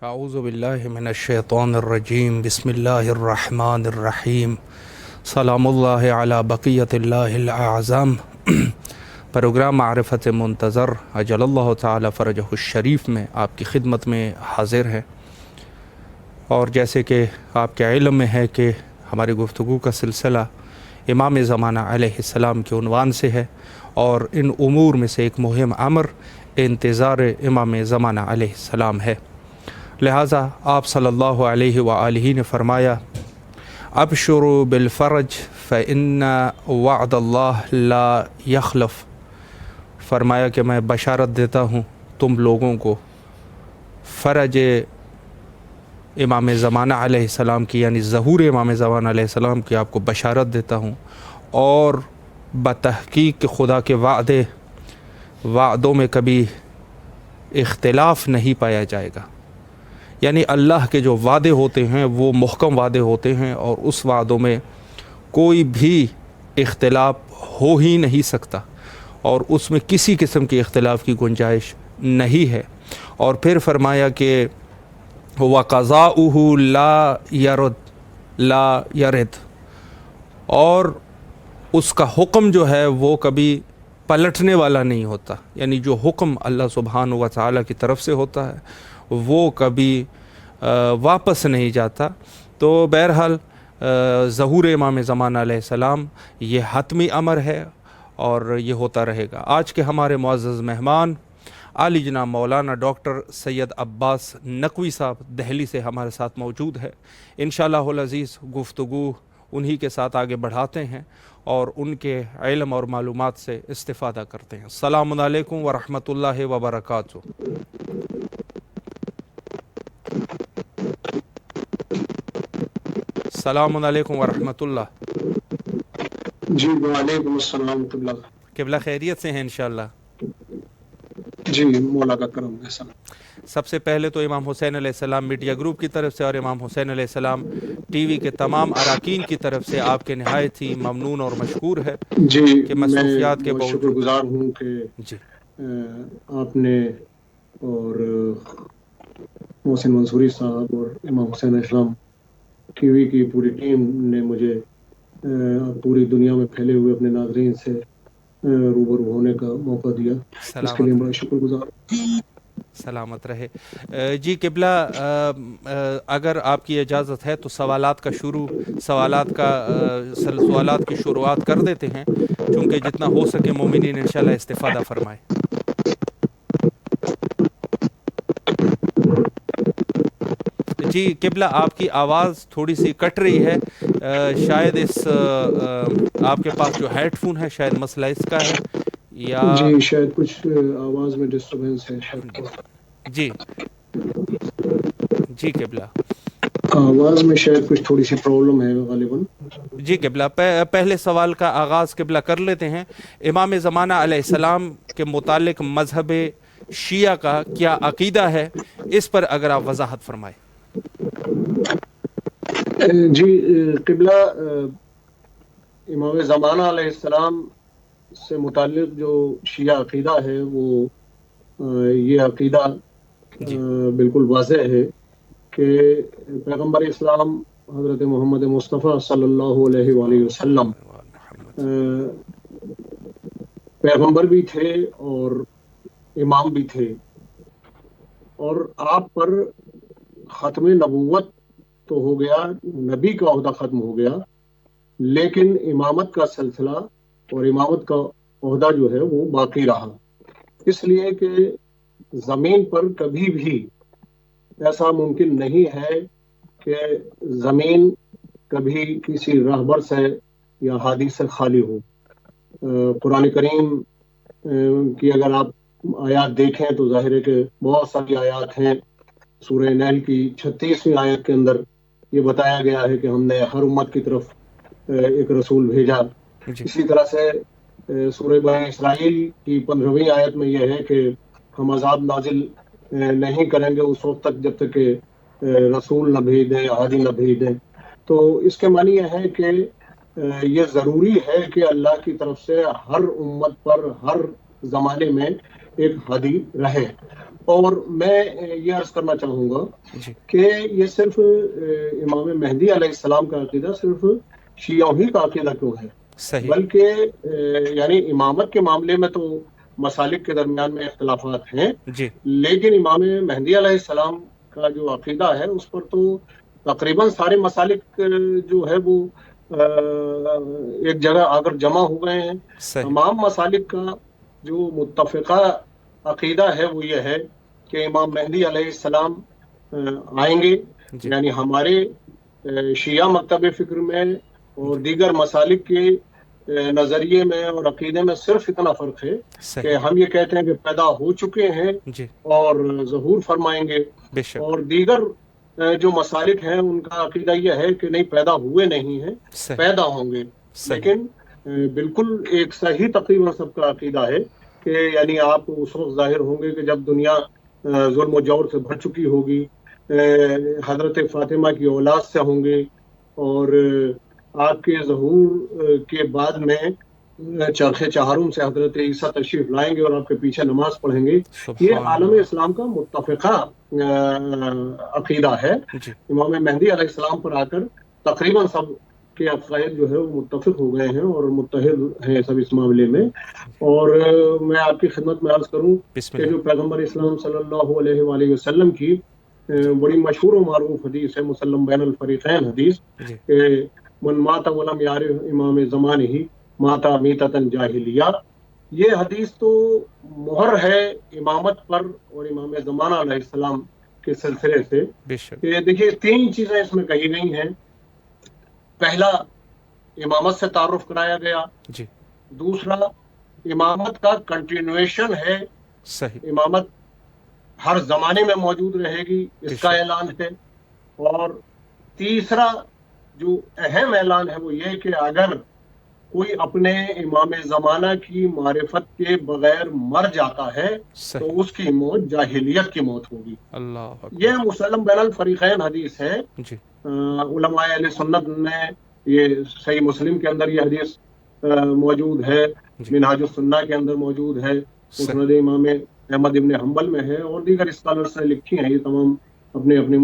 اعوذ باللہ من الشیطان الرجیم بسم اللہ الرحمن الرحیم سلام اللہ علی بقیت اللہ الاعظم پروگرام معرفت منتظر اجل اللہ تعالی فرجہ الشریف میں آپ کی خدمت میں حاضر ہے، اور جیسے کہ آپ کے علم میں ہے کہ ہماری گفتگو کا سلسلہ امام زمانہ علیہ السلام کے عنوان سے ہے، اور ان امور میں سے ایک مہم امر انتظار امام زمانہ علیہ السلام ہے۔ لہٰذا آپ صلی اللہ علیہ وآلہ نے فرمایا ابشروا بالفرج فإن وعد اللہ لا یخلف، فرمایا کہ میں بشارت دیتا ہوں تم لوگوں کو فرج امام زمانہ علیہ السلام کی، یعنی ظہور امام زمانہ علیہ السلام کی آپ کو بشارت دیتا ہوں، اور بتحقیق خدا کے وعدوں میں کبھی اختلاف نہیں پایا جائے گا۔ یعنی اللہ کے جو وعدے ہوتے ہیں وہ محکم وعدے ہوتے ہیں، اور اس وعدوں میں کوئی بھی اختلاف ہو ہی نہیں سکتا، اور اس میں کسی قسم کی اختلاف کی گنجائش نہیں ہے۔ اور پھر فرمایا کہ وَقَضَاؤُهُ لا يرد، اور اس کا حکم جو ہے وہ کبھی پلٹنے والا نہیں ہوتا، یعنی جو حکم اللہ سبحانہ و تعالیٰ کی طرف سے ہوتا ہے وہ کبھی واپس نہیں جاتا۔ تو بہرحال ظہور امام زمانہ علیہ السلام یہ حتمی امر ہے، اور یہ ہوتا رہے گا۔ آج کے ہمارے معزز مہمان عالی جناب مولانا ڈاکٹر سید عباس نقوی صاحب دہلی سے ہمارے ساتھ موجود ہے۔ انشاءاللہ العزیز گفتگو انہی کے ساتھ آگے بڑھاتے ہیں اور ان کے علم اور معلومات سے استفادہ کرتے ہیں۔ السلام علیکم ورحمۃ اللہ وبرکاتہ۔ السلام علیکم ورحمۃ اللہ۔ جی وعلیکم السلام ورحمۃ اللہ۔ قبلہ خیریت سے ہیں انشاءاللہ؟ جی مولا کا کرم ہے سب۔ سب سے پہلے تو امام حسین علیہ السلام میڈیا گروپ کی طرف سے اور امام حسین علیہ السلام ٹی وی کے تمام اراکین کی طرف سے آپ کے نہایت ہی ممنون اور مشکور ہے جی کہ مصروفیات کے میں شکر باوجود گزار ہوں کہ جی آپ نے اور محسن منصوری صاحب اور امام حسین علیہ السلام ٹی وی کی پوری ٹیم نے مجھے پوری دنیا میں پھیلے ہوئے اپنے ناظرین سے روبرو ہونے کا موقع دیا، اس کے لیے بڑا شکر گزار ہوں۔ سلامت رہے۔ جی قبلہ، اگر آپ کی اجازت ہے تو سوالات کی شروعات کر دیتے ہیں، چونکہ جتنا ہو سکے مومنین انشاءاللہ استفادہ فرمائے۔ جی قبلہ، آپ کی آواز تھوڑی سی کٹ رہی ہے، شاید آپ کے پاس جو ہیڈ فون ہے شاید مسئلہ اس کا ہے، یا جی شاید کچھ آواز میں ڈسٹربنس ہے شاید۔ جی جی قبلہ، آواز میں شاید کچھ تھوڑی سی پرابلم ہے غالباً۔ جی قبلہ، پہلے سوال کا آغاز قبلہ کر لیتے ہیں۔ امام زمانہ علیہ السلام کے متعلق مذہب شیعہ کا کیا عقیدہ ہے، اس پر اگر آپ وضاحت فرمائیں۔ جی قبلہ، امام زمانہ علیہ السلام سے متعلق جو شیعہ عقیدہ ہے وہ یہ عقیدہ بالکل واضح ہے کہ پیغمبر اسلام حضرت محمد مصطفیٰ صلی اللہ علیہ وآلہ وسلم پیغمبر بھی تھے اور امام بھی تھے، اور آپ پر ختم نبوت تو ہو گیا، نبی کا عہدہ ختم ہو گیا، لیکن امامت کا سلسلہ اور امامت کا عہدہ جو ہے وہ باقی رہا، اس لیے کہ زمین پر کبھی بھی ایسا ممکن نہیں ہے کہ زمین کبھی کسی راہبر سے یا ہادی سے خالی ہو۔ قرآن کریم کی اگر آپ آیات دیکھیں تو ظاہر ہے کہ بہت ساری آیات ہیں۔ سورہ نحل کی 36ویں آیت کے اندر یہ بتایا گیا ہے کہ ہم نے ہر امت کی طرف ایک رسول بھیجا۔ اسی طرح سے سورہ بنی اسرائیل کی 15ویں آیت میں یہ ہے کہ ہم عذاب نازل نہیں کریں گے اس وقت تک جب تک کہ رسول نہ بھیج دیں، ہادی نہ بھیج دیں۔ تو اس کے معنی یہ ہے کہ یہ ضروری ہے کہ اللہ کی طرف سے ہر امت پر ہر زمانے میں ایک ہادی رہے، اور میں یہ عرض کرنا چاہوں گا جی کہ یہ صرف امام مہدی علیہ السلام کا عقیدہ صرف شیعوں ہی کا عقیدہ کیوں ہے، صحیح، بلکہ یعنی امامت کے معاملے میں تو مسالک کے درمیان میں اختلافات ہیں، جی لیکن امام مہدی علیہ السلام کا جو عقیدہ ہے اس پر تو تقریباً سارے مسالک جو ہے وہ ایک جگہ آ کر جمع ہو گئے ہیں۔ صحیح، تمام مسالک کا جو متفقہ عقیدہ ہے وہ یہ ہے کہ امام مہدی علیہ السلام آئیں گے، جی یعنی ہمارے شیعہ مکتب فکر میں اور جی دیگر مسالک کے نظریے میں اور عقیدے میں صرف اتنا فرق ہے کہ صحیح، ہم یہ کہتے ہیں کہ پیدا ہو چکے ہیں جی اور ظہور فرمائیں گے، بے شک، اور دیگر جو مسالک ہیں ان کا عقیدہ یہ ہے کہ نہیں، پیدا ہوئے نہیں ہیں، صحیح، پیدا ہوں گے۔ صحیح، لیکن بالکل ایک صحیح تقریباً سب کا عقیدہ ہے کہ یعنی آپ اس وقت ظاہر ہوں گے کہ جب دنیا ظلم و جور سے بھر چکی ہوگی، حضرت فاطمہ کی اولاد سے ہوں گے، اور آپ کے ظہور کے بعد میں چرخ چہارم سے حضرت عیسیٰ تشریف لائیں گے اور آپ کے پیچھے نماز پڑھیں گے۔ یہ سبحان عالم اللہ، اسلام کا متفقہ عقیدہ ہے۔ جی امام مہدی علیہ السلام پر آ کر تقریباً سب کے عقائد جو ہے وہ متفق ہو گئے ہیں اور متحد ہیں سب اس معاملے میں۔ اور میں آپ کی خدمت میں عرض کروں بسم کہ اللہ، جو پیغمبر اسلام صلی اللہ علیہ وآلہ وسلم کی بڑی مشہور و معروف حدیث ہے، مسلم بین الفریقین حدیث، جی کہ من مات ولم یعرف امام زمان ہی ماتا میتۃ جاہلیہ، یہ حدیث تو مہر ہے امامت پر اور امام زمانہ علیہ السلام کے سلسلے سے۔ بے شک، کہ دیکھیے تین چیزیں اس میں کہی گئی ہیں۔ پہلا، امامت سے تعارف کرایا گیا۔ جی دوسرا، امامت کا کنٹینویشن ہے، صحیح، امامت ہر زمانے میں موجود رہے گی، بے اس کا شک، اعلان ہے۔ اور تیسرا جو اہم اعلان ہے وہ یہ کہ اگر کوئی اپنے امام زمانہ کی معرفت کے بغیر مر جاتا ہے تو صحیح، اس کی موت جاہلیت کی موت ہوگی۔ اللہ یہ اکبر، مسلم بین الفریقین حدیث ہے۔ جی علماء اہل سنت نے یہ صحیح مسلم کے اندر یہ حدیث موجود ہے، جی منہاج السنہ کے اندر موجود ہے، صحیح، مسند امام احمد ابن حنبل میں ہے، اور دیگر اسکالرس نے لکھی ہیں یہ تمام اپنے اپنے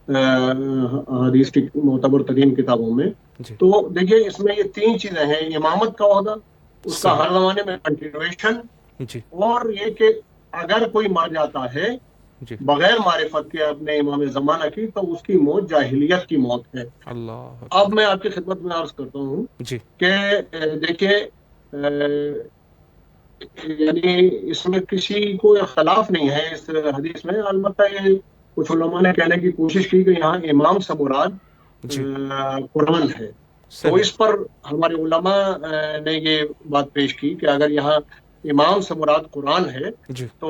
حدیث کی معتبر ترین کتابوں میں۔ جی تو دیکھیے اس میں یہ تین چیزیں ہیں: امامت کا عہدہ، اس کا صحیح، ہر زمانے میں کنٹینویشن، جی اور یہ کہ اگر کوئی مر جاتا ہے جی بغیر معرفت کے اپنے امام زمانہ کی تو اس کی موت جاہلیت کی موت ہے۔ اللہ اب اکبر، میں آپ کی خدمت میں عرض کرتا ہوں جی کہ دیکھیے یعنی اس میں کسی کو اختلاف نہیں ہے اس حدیث میں، البتہ یہ کچھ علماء نے کہنے کی کوشش کی کہ یہاں امام سے مراد جی قرآن ہے۔ تو صحیح، اس پر ہمارے علماء نے یہ بات پیش کی کہ اگر یہاں امام سے مراد قرآن ہے جی تو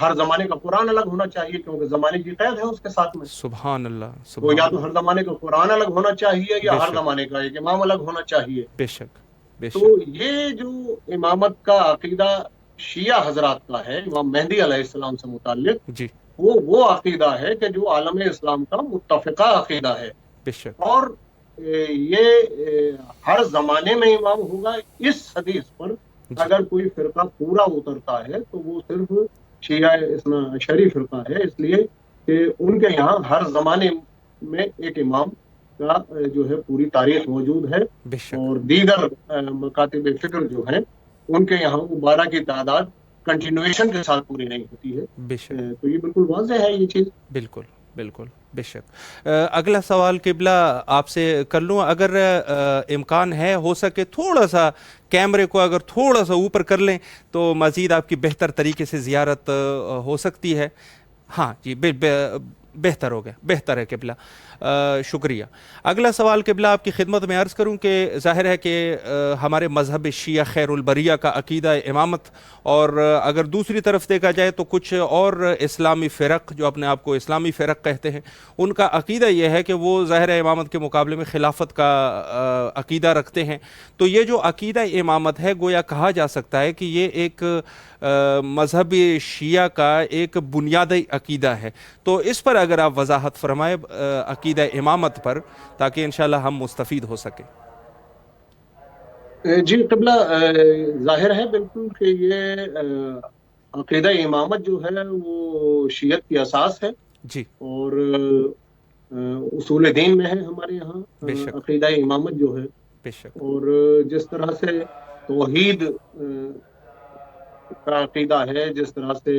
ہر زمانے کا قرآن الگ ہونا چاہیے، کیونکہ زمانے کی قید ہے اس کے ساتھ میں۔ سبحان اللہ، تو یا سبحان تو اللہ، ہر زمانے کا قرآن الگ ہونا چاہیے یا بے ہر شک، زمانے کا ایک امام الگ ہونا چاہیے۔ بے شک، بے تو شک، یہ جو امامت کا عقیدہ شیعہ حضرات کا ہے امام مہدی علیہ السلام سے متعلق، جی وہ عقیدہ ہے کہ جو عالم اسلام کا متفقہ عقیدہ ہے، بے شک، اور یہ ہر زمانے میں امام ہوگا۔ اس حدیث پر جی اگر کوئی فرقہ پورا اترتا ہے تو وہ صرف شیعہ اثنا عشری فرقہ ہے، اس لیے کہ ان کے یہاں ہر زمانے میں ایک امام کا جو ہے پوری تاریخ موجود ہے، بے شک، اور دیگر مکاتب فکر جو ہیں ان کے یہاں وہ 12 کی تعداد کنٹینویشن کے ساتھ پوری نہیں ہوتی ہے۔ بے شک، تو یہ بالکل واضح ہے یہ چیز۔ بالکل بالکل بے شک۔ اگلا سوال قبلہ آپ سے کر لوں، اگر امکان ہے ہو سکے تھوڑا سا کیمرے کو اگر تھوڑا سا اوپر کر لیں تو مزید آپ کی بہتر طریقے سے زیارت ہو سکتی ہے۔ ہاں جی بہتر ہو گیا، بہتر ہے قبلہ، شکریہ۔ اگلا سوال قبلہ آپ کی خدمت میں عرض کروں کہ ظاہر ہے کہ ہمارے مذہب شیعہ خیر البریہ کا عقیدہ امامت، اور اگر دوسری طرف دیکھا جائے تو کچھ اور اسلامی فرق جو اپنے آپ کو اسلامی فرق کہتے ہیں، ان کا عقیدہ یہ ہے کہ وہ ظاہر امامت کے مقابلے میں خلافت کا عقیدہ رکھتے ہیں۔ تو یہ جو عقیدہ امامت ہے گویا کہا جا سکتا ہے کہ یہ ایک مذہب شیعہ کا ایک بنیادی عقیدہ ہے۔ تو اس پر اگر آپ وضاحت فرمائے عقیدہ امامت پر، تاکہ انشاءاللہ ہم مستفید ہو سکیں۔ جی قبلہ، ظاہر ہے بالکل کہ یہ عقیدہ امامت جو ہے وہ شیعت کی اساس ہے جی اور اصول دین میں ہے ہمارے یہاں بے شک عقیدہ امامت جو ہے. بے شک اور جس طرح سے توحید کا عقیدہ ہے، جس طرح سے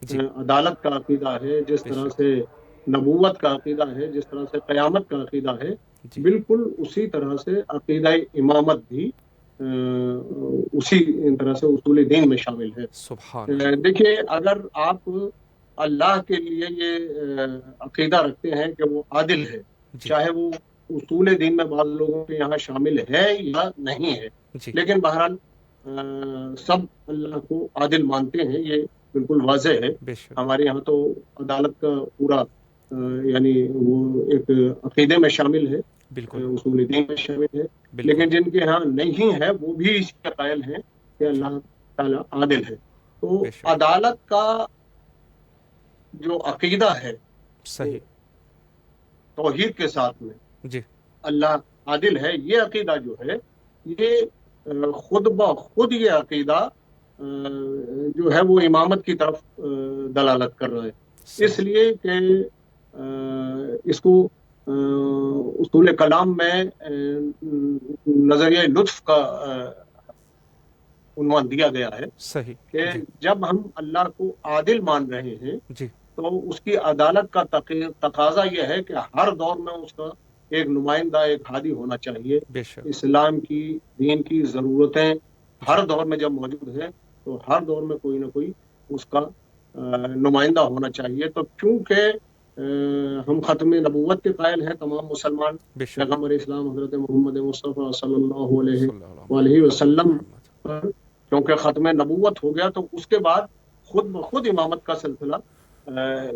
جی عدالت کا عقیدہ ہے، جس بے طرح شک سے نبوت کا عقیدہ ہے، جس طرح سے قیامت کا عقیدہ ہے، جی بالکل اسی طرح سے عقیدہ امامت بھی اسی طرح سے اصول دین میں شامل ہے. سبحان اللہ. دیکھیے، اگر آپ اللہ کے لیے یہ عقیدہ رکھتے ہیں کہ وہ عادل ہے، جی چاہے وہ اصول دین میں بعض لوگوں کے یہاں شامل ہے یا نہیں ہے، جی لیکن بہرحال سب اللہ کو عادل مانتے ہیں، یہ بالکل واضح ہے. بے شک ہمارے یہاں تو عدالت کا پورا یعنی وہ ایک عقیدے میں شامل ہے، بالکل اصول دین میں شامل ہے. بالکل لیکن جن کے ہاں نہیں ہے وہ بھی اس کے قائل ہیں کہ جی اللہ تعالیٰ عادل ہے. تو بے شک عدالت کا جو عقیدہ ہے وہ صحیح. توحید کے ساتھ میں جی اللہ عادل ہے، یہ عقیدہ جو ہے یہ خود بخود یہ عقیدہ جو ہے وہ امامت کی طرف دلالت کر رہا ہے. اس صحیح لیے کہ اس کو اصول کلام میں نظریہ لطف کا عنوان دیا گیا ہے صحیح. کہ جی جب ہم اللہ کو عادل مان رہے ہیں جی تو اس کی عدالت کا تقاضا یہ ہے کہ ہر دور میں اس کا ایک نمائندہ، ایک ہادی ہونا چاہیے. بے شک اسلام کی دین کی ضرورتیں جی ہر دور میں جب موجود ہیں تو ہر دور میں کوئی نہ کوئی اس کا نمائندہ ہونا چاہیے. تو چونکہ ہم ختم نبوت کے قائل ہیں تمام مسلمان، بے شک پیغمبر اسلام حضرت محمد مصطفیٰ صلی اللہ علیہ صلی اللہ وآلہ وسلم محمد. پر کیونکہ ختم نبوت ہو گیا تو اس کے بعد خود بخود امامت کا سلسلہ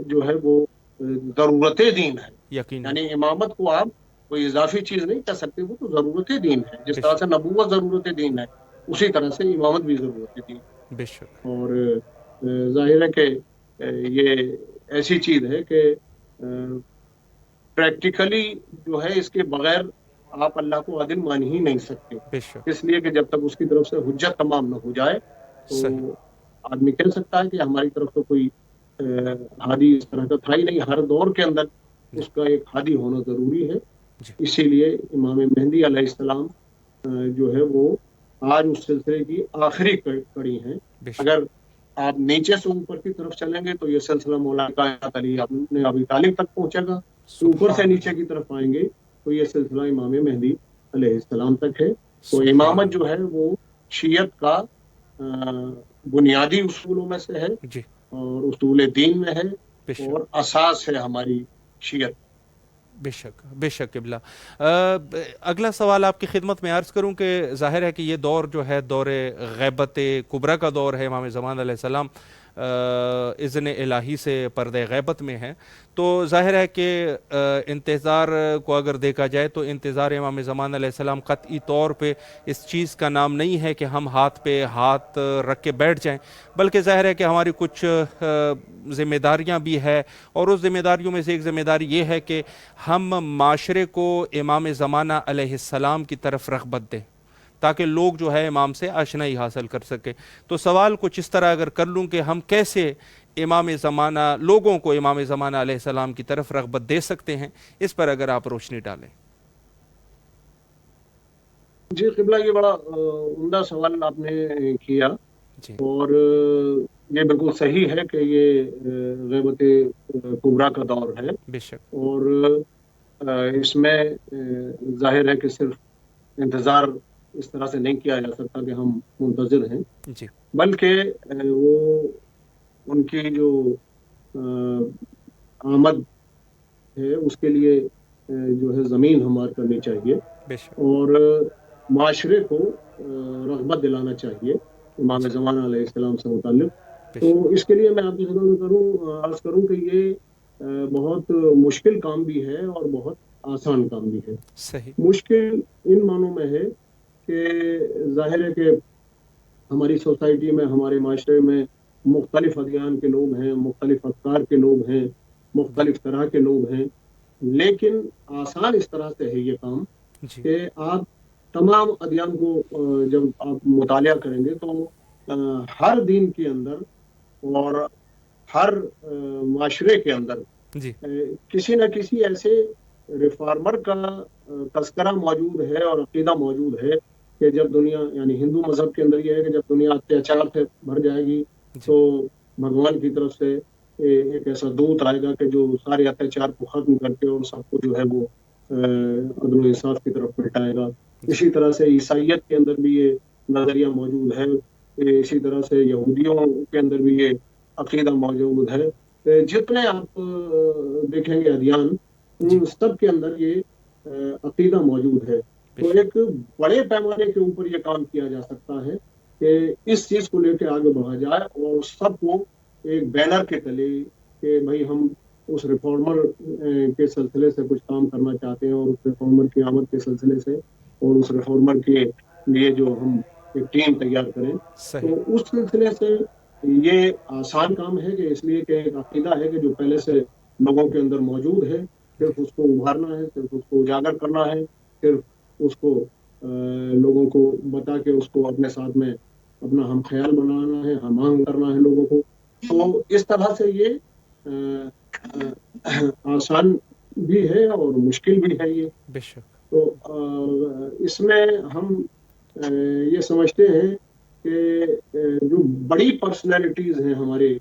جو ہے وہ ضرورت دین ہے. یقیناً یعنی امامت کو آپ کوئی اضافی چیز نہیں کہہ سکتے، وہ تو ضرورت دین ہے. جس بے طرح شک سے نبوت ضرورت دین ہے اسی طرح سے امامت بھی ضرورت دین. بے شک اور ظاہر ہے کہ یہ ایسی چیز ہے کہ پریکٹیکلی جو ہے اس کے بغیر آپ اللہ کو عادل مان ہی نہیں سکتے، بے شک اس لیے کہ جب تک اس کی طرف سے حجت تمام نہ ہو جائے تو صحیح آدمی کہہ سکتا ہے کہ ہماری طرف تو کوئی ہادی اس طرح کا تھا ہی نہیں. ہر دور کے اندر جی اس کا ایک ہادی ہونا ضروری ہے. جی اسی لیے امام مہدی علیہ السلام جو ہے وہ آج اس سلسلے کی آخری کڑی ہیں. بے شک اگر آپ نیچے سے اوپر کی طرف چلیں گے تو یہ سلسلہ مولانا کائنات علی ابن ابی طالب تک پہنچے گا. اوپر سے سبحان نیچے اللہ کی طرف آئیں گے تو یہ سلسلہ امام مہدی علیہ السلام تک ہے. تو سبحان امامت جو اللہ. ہے وہ شیعت کا بنیادی اصولوں میں سے ہے جی اور اصول دین میں ہے بے شک اور اساس ہے ہماری شیعت. بے شک بے شک قبلہ. اگلا سوال آپ کی خدمت میں عرض کروں کہ ظاہر ہے کہ یہ دور جو ہے دور غیبت کبریٰ کا دور ہے. امام زمان علیہ السلام اذن الہی سے پردہ غیبت میں ہے. تو ظاہر ہے کہ انتظار کو اگر دیکھا جائے تو انتظار امام زمان علیہ السلام قطعی طور پہ اس چیز کا نام نہیں ہے کہ ہم ہاتھ پہ ہاتھ رکھ کے بیٹھ جائیں، بلکہ ظاہر ہے کہ ہماری کچھ ذمہ داریاں بھی ہے. اور اس ذمہ داریوں میں سے ایک ذمہ داری یہ ہے کہ ہم معاشرے کو امام زمانہ علیہ السلام کی طرف رغبت دیں تاکہ لوگ جو ہے امام سے آشنائی حاصل کر سکیں. تو سوال کچھ اس طرح اگر کر لوں کہ ہم کیسے امام زمانہ لوگوں کو امام زمانہ علیہ السلام کی طرف رغبت دے سکتے ہیں، اس پر اگر آپ روشنی ڈالیں. جی قبلہ، یہ بڑا عمدہ سوال آپ نے کیا جی اور یہ بالکل صحیح ہے کہ یہ غیبت کبریٰ کا دور ہے. بے شک اور اس میں ظاہر ہے کہ صرف انتظار اس طرح سے نہیں کیا جا سکتا کہ ہم منتظر ہیں، جی بلکہ وہ ان کی جو آمد ہے اس کے لیے جو ہے زمین ہموار کرنی چاہیے بے شک اور معاشرے کو رغبت دلانا چاہیے امام جی زمانہ علیہ السلام سے متعلق. بے تو شک اس کے لیے میں آپ کی خدمت میں عرض کروں کہ یہ بہت مشکل کام بھی ہے اور بہت آسان کام بھی ہے. صحیح مشکل ان معنوں میں ہے کہ ظاہر ہے کہ ہماری سوسائٹی میں، ہمارے معاشرے میں مختلف ادیان کے لوگ ہیں، مختلف افکار کے لوگ ہیں، جی مختلف طرح کے لوگ ہیں. لیکن آسان اس طرح سے ہے یہ کام جی کہ آپ تمام ادیان کو جب آپ مطالعہ کریں گے تو ہر دین کے اندر اور ہر معاشرے کے اندر جی کسی نہ کسی ایسے ریفارمر کا تذکرہ موجود ہے اور عقیدہ موجود ہے کہ جب دنیا، یعنی ہندو مذہب کے اندر یہ ہے کہ جب دنیا اتیاچار سے بھر جائے گی جی تو بھگوان کی طرف سے ایک ایسا دوت آئے گا کہ جو سارے اتیاچار کو ختم کر کے اور سب کو جو ہے وہ عدل و انصاف کی طرف پلٹائے گا. جی اسی طرح سے عیسائیت کے اندر بھی یہ نظریہ موجود ہے. اسی طرح سے یہودیوں کے اندر بھی یہ عقیدہ موجود ہے. جتنے آپ دیکھیں گے ادیان، جی ان سب کے اندر یہ عقیدہ موجود ہے. بے تو شک ایک بڑے پیمانے کے اوپر یہ کام کیا جا سکتا ہے کہ اس چیز کو لے کے آگے بڑھا جائے اور سب کو ایک بینر کے تلے کہ بھائی ہم اس ریفارمر کے سلسلے سے کچھ کام کرنا چاہتے ہیں اور اس ریفارمر کی آمد کے سلسلے سے اور اس ریفارمر کے لیے جو ہم ایک ٹیم تیار کریں. صحیح. تو اس سلسلے سے یہ آسان کام ہے کہ اس لیے کہ ایک عقیدہ ہے کہ جو پہلے سے لوگوں کے اندر موجود ہے، جی صرف اس کو ابھارنا ہے، صرف اس کو اجاگر کرنا ہے، صرف اس کو لوگوں کو بتا کے اس کو اپنے ساتھ میں اپنا ہم خیال بنانا ہے، ہم آہنگ کرنا ہے لوگوں کو. تو اس طرح سے یہ آسان بھی ہے اور مشکل بھی ہے یہ. بے شک. تو اس میں ہم یہ سمجھتے ہیں کہ جو بڑی پرسنالٹیز ہیں ہمارے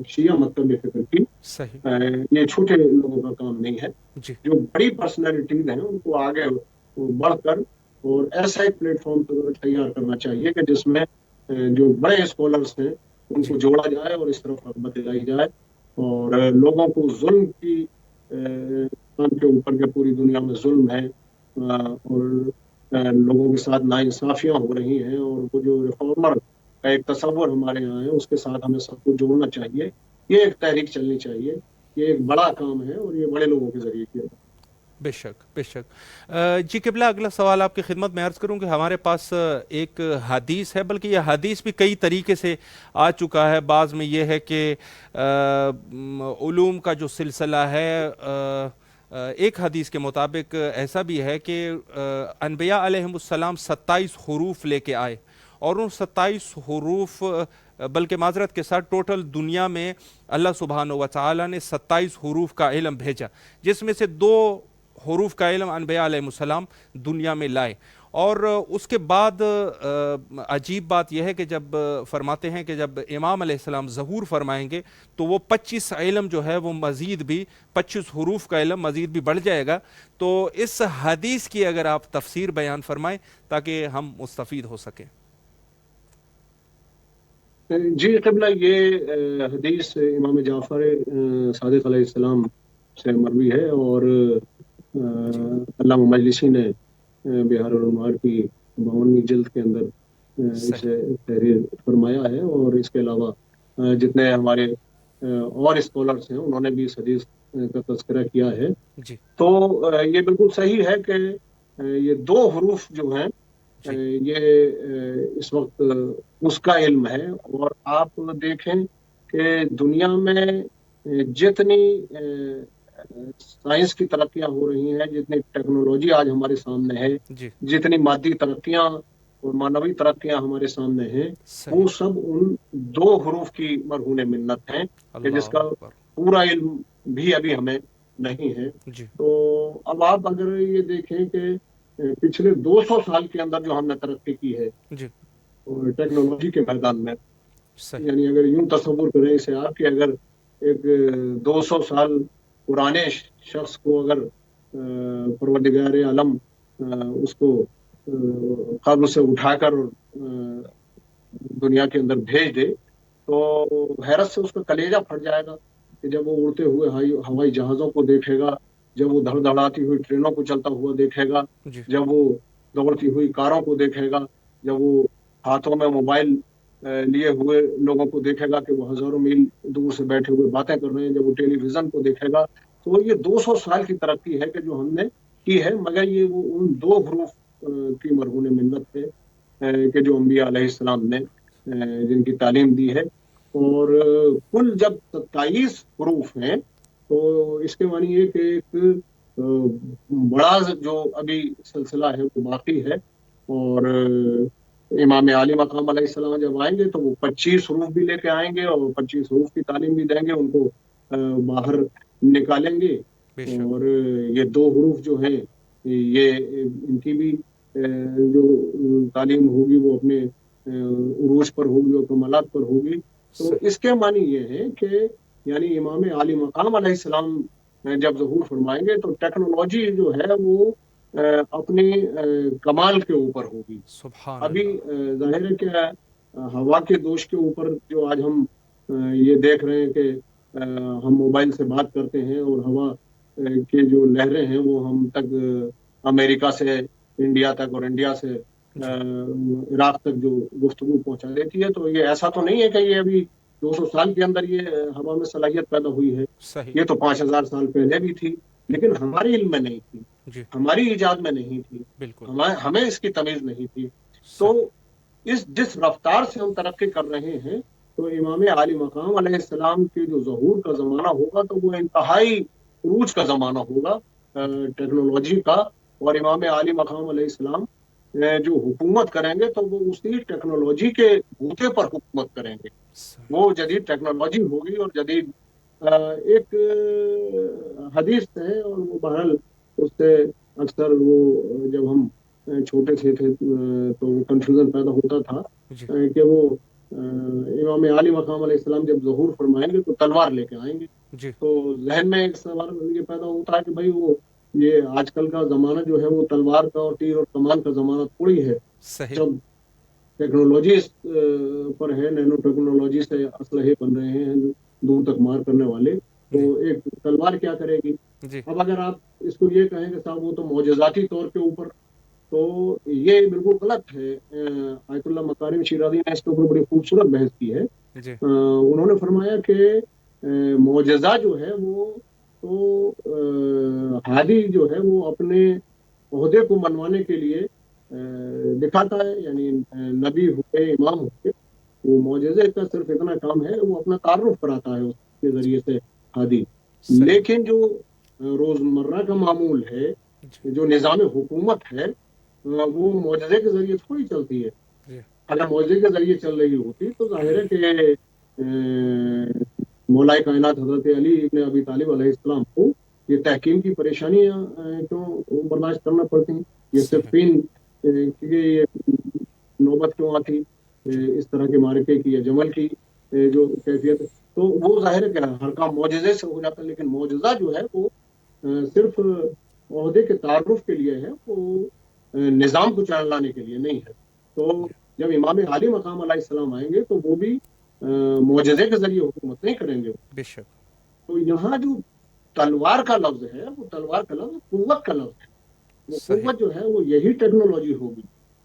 شیعہ مکتب فکر کی، صحیح. یہ چھوٹے لوگوں کا کام نہیں ہے. جی جو بڑی پرسنالٹیز ہیں ان کو آگے بڑھ کر اور ایسا ایک پلیٹ فارم تیار کرنا چاہیے کہ جس میں جو بڑے اسکالرس ہیں ان جی کو جوڑا جائے اور اس طرف رغبت دلائی جائے اور لوگوں کو ظلم کی کے اوپر کے پوری دنیا میں ظلم ہے اور لوگوں کے ساتھ ناانصافیاں ہو رہی ہیں اور وہ جو ریفارمر کا ایک تصور ہمارے یہاں ہے اس کے ساتھ ہمیں سب کو جوڑنا چاہیے. یہ ایک تحریک چلنی چاہیے. یہ ایک بڑا کام ہے اور یہ بڑے لوگوں کے ذریعے کیا جاتا ہے. بے شک بے شک. جی قبلہ اگلا سوال آپ کی خدمت میں عرض کروں کہ ہمارے پاس ایک حدیث ہے، بلکہ یہ حدیث بھی کئی طریقے سے آ چکا ہے. بعض میں یہ ہے کہ علوم کا جو سلسلہ ہے، ایک حدیث کے مطابق ایسا بھی ہے کہ انبیاء علیہم السلام 27 حروف لے کے آئے اور ان 27 حروف، بلکہ معذرت کے ساتھ ٹوٹل دنیا میں اللہ سبحانہ و تعالیٰ نے 27 حروف کا علم بھیجا، جس میں سے 2 حروف کا علم انبیاء علیہ السلام دنیا میں لائے. اور اس کے بعد عجیب بات یہ ہے کہ جب فرماتے ہیں کہ جب امام علیہ السلام ظہور فرمائیں گے تو وہ 25 علم جو ہے وہ مزید بھی 25 حروف کا علم مزید بھی بڑھ جائے گا. تو اس حدیث کی اگر آپ تفسیر بیان فرمائیں تاکہ ہم مستفید ہو سکیں. جی قبلہ، یہ حدیث امام جعفر صادق علیہ السلام سے مروی ہے اور جی علامہ مجلسی نے بہار الانوار کی 52ویں جلد کے اندر صحیح. اسے تحریر فرمایا ہے. اور اس کے علاوہ جتنے ہمارے اور اسکالرس ہیں انہوں نے بھی اس حدیث کا تذکرہ کیا ہے. جی تو یہ بالکل صحیح ہے کہ یہ 2 حروف جو ہیں جی یہ اس وقت اس کا علم ہے. اور آپ دیکھیں کہ دنیا میں جتنی سائنس کی ترقیاں ہو رہی ہیں، جتنی ٹیکنالوجی آج ہمارے سامنے ہے، جی جتنی مادی ترقیاں اور مانوی ترقیاں ہمارے سامنے ہیں، صحیح. وہ سب ان 2 حروف کی مرہون منت ہیں کہ جس اللہ کا اکبر. پورا علم بھی ابھی ہمیں نہیں ہے. جی تو اب آپ اگر یہ دیکھیں کہ پچھلے 200 سال کے اندر جو ہم نے ترقی کی ہے جی ٹیکنالوجی کے میدان میں، صحیح. یعنی اگر یوں تصور کریں اسے آپ کہ اگر ایک 200 سال پرانے شخص کو اگر پروردگار عالم اس کو قبر سے اٹھا کر دنیا کے اندر بھیج دے تو حیرت سے اس کا کلیجہ پھٹ جائے گا کہ جب وہ اڑتے ہوئے ہوائی جہازوں کو دیکھے گا، جب وہ دھڑ دھڑاتی ہوئی ٹرینوں کو چلتا ہوا دیکھے گا، جی جب وہ دوڑتی ہوئی کاروں کو دیکھے گا، جب وہ ہاتھوں میں موبائل لیے ہوئے لوگوں کو دیکھے گا کہ وہ ہزاروں میل دور سے بیٹھے ہوئے باتیں کر رہے ہیں، جب وہ ٹیلی ویژن کو دیکھے گا. تو یہ 200 سال کی ترقی ہے کہ جو ہم نے کی ہے، مگر یہ وہ ان 2 حروف کی مرہون منت ہے کہ جو انبیاء علیہ السلام نے جن کی تعلیم دی ہے. اور کل جب 27 حروف ہیں تو اس کے معنی یہ کہ ایک بڑا جو ابھی سلسلہ ہے وہ باقی ہے. اور امام عالی مقام علیہ السلام جب آئیں گے تو وہ 25 حروف بھی لے کے آئیں گے اور 25 حروف کی تعلیم بھی دیں گے، ان کو باہر نکالیں گے، بے شک اور یہ 2 حروف جو ہیں یہ ان کی بھی جو تعلیم ہوگی وہ اپنے عروج پر ہوگی اور کمالات پر ہوگی. تو صحیح اس کے معنی یہ ہے کہ یعنی امام عالی مقام علیہ السلام جب ظہور فرمائیں گے تو ٹیکنالوجی جو ہے وہ اپنی کمال کے اوپر ہوگی. سبحان ابھی اللہ ظاہر ہے کہ ہوا کے دوش کے اوپر جو آج ہم یہ دیکھ رہے ہیں کہ ہم موبائل سے بات کرتے ہیں اور ہوا کے جو لہریں ہیں وہ ہم تک امریکہ سے انڈیا تک اور انڈیا سے جی عراق تک جو گفتگو پہنچا دیتی ہے. تو یہ ایسا تو نہیں ہے کہ یہ ابھی 200 سال کے اندر یہ ہوا میں صلاحیت پیدا ہوئی ہے، صحیح یہ تو 5000 سال پہلے بھی تھی، لیکن ہماری علم میں نہیں تھی، جی ہماری ایجاد میں نہیں تھی، بالکل ہمیں اس کی تمیز نہیں تھی. تو صحیح جس رفتار سے ہم ترقی کر رہے ہیں تو امام عالی مقام علیہ السلام کے جو ظہور کا زمانہ ہوگا تو وہ انتہائی عروج کا زمانہ ہوگا ٹیکنالوجی کا. اور امام عالی مقام علیہ السلام جو حکومت کریں گے تو وہ اسی ٹیکنالوجی کے بوتے پر حکومت کریں گے. صحیح وہ جدید ٹیکنالوجی ہوگی اور جدید ایک حدیث ہے، اور وہ بہرحال اس سے اکثر وہ جب ہم چھوٹے سے تھے تو وہ کنفیوژن پیدا ہوتا تھا جی کہ وہ امام عالی مقام علیہ السلام جب ظہور فرمائیں گے تو تلوار لے کے آئیں گے. جی تو ذہن میں ایک سوال یہ پیدا ہوتا ہے کہ بھائی وہ یہ آج کل کا زمانہ جو ہے وہ تلوار کا اور تیر اور کمان کا زمانہ تھوڑی ہے. صحیح جب ٹیکنالوجی پر ہے، نینو ٹیکنالوجی سے اسلحے بن رہے ہیں دور تک مار کرنے والے، تو جی ایک تلوار کیا کرے گی؟ جی اب اگر آپ اس کو یہ کہیں کہ صاحب وہ تو معجزاتی طور کے اوپر، تو یہ بالکل غلط ہے. آیت اللہ مکارم شیرازی نے اس کے اوپر بڑی خوبصورت بحث کی ہے. جی انہوں نے فرمایا کہ معجزہ جو ہے وہ تو ہادی جو ہے وہ اپنے عہدے کو منوانے کے لیے دکھاتا ہے، یعنی نبی ہوئے امام ہوئے، وہ معجزے کا صرف اتنا کام ہے وہ اپنا تعارف کراتا ہے اس کے ذریعے سے ہادی. صحیح لیکن جو روزمرہ کا معمول ہے، جی جو نظام حکومت ہے، وہ معجزے کے ذریعے تھوڑی چلتی ہے. جی اگر معجزے کے ذریعے چل رہی ہوتی تو ظاہر ہے کہ مولا کائنات حضرت علی ابن ابی طالب علیہ السلام کو یہ تحکیم کی پریشانیاں کیوں برداشت کرنا پڑتی ہیں، یہ صحیح صفین کیونکہ یہ نوبت کیوں آتی جی اس طرح کے معرکے کی یا جمل کی جو کیفیت. تو وہ ظاہر ہے کہ ہر کام معجزے سے ہو جاتا ہے، لیکن معجزہ جو ہے وہ صرف عہدے کے تعارف کے لیے ہے، وہ نظام کو چلانے کے لیے نہیں ہے. تو جب امام عالی مقام علیہ السلام آئیں گے تو وہ بھی معجزے کے ذریعے حکومت نہیں کریں گے. بے شک تو یہاں جو تلوار کا لفظ ہے وہ تلوار کا لفظ قوت کا لفظ ہے. وہ صحیح قوت جو ہے وہ یہی ٹیکنالوجی ہوگی